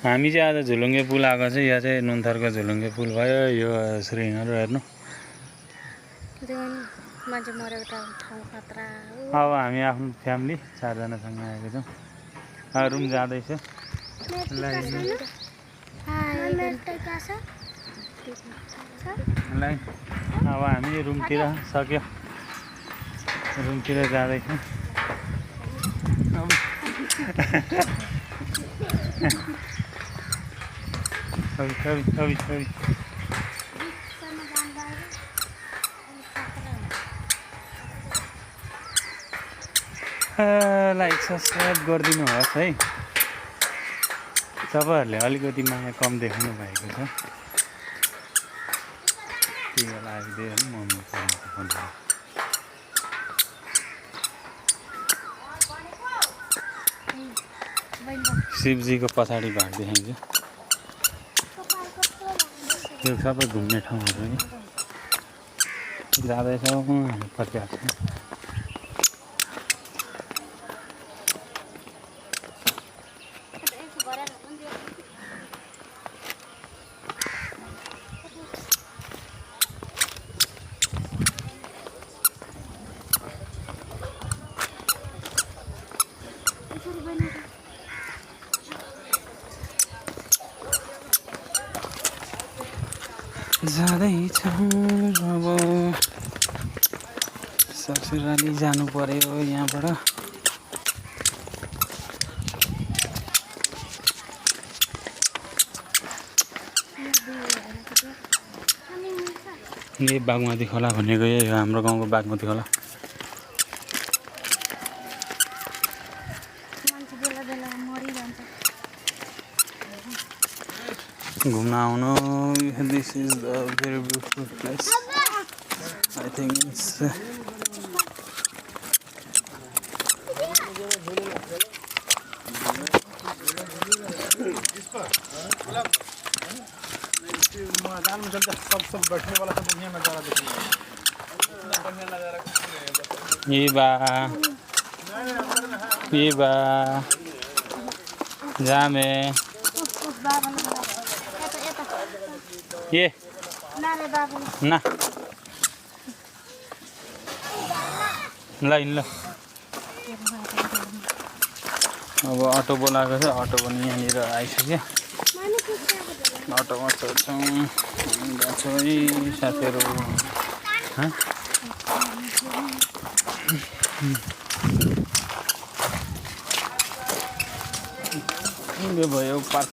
हामी चाहिँ आज झुलुङ्गे पुल आएको छ। यहाँ चाहिँ नुनथरको झुलुङ्गे पुल भयो। यो श्रीनहरू हेर्नु। अब हामी आफ्नो फ्यामिली 4 जनासँग आएको छौँ। रुम जाँदैछ। अब हामी रुमतिर सक्यो। रुमतिर जाँदैछौँ। लाइक सब्सक्राइब गरिदिनु होस् है। तपाईँहरूले अलिकति माया कम देखाउनु भएको छ। त्यही बेला आइदियो मम्मी शिवजीको पछाडि भाग देखाइन्छ। यो सबै घुम्ने ठाउँहरू है। जाँदैछौँ हामी फर्किआएको छौँ। जाँदैछौँ अब ससुराली जानु पर्यो यहाँबाट। यही बागमती खोला भनेको यही हो, हाम्रो गाउँको बागमती खोला। घुम्न आउनु। This is the very beautiful place. I think it's ये बा जामे ये ना ल अब अटो बोलाएको छ। अटो पनि यहाँनिर आइसक्यो। अटोमा चढ्छौँ। जान्छौँ है साथीहरू। यो भयो पार्क।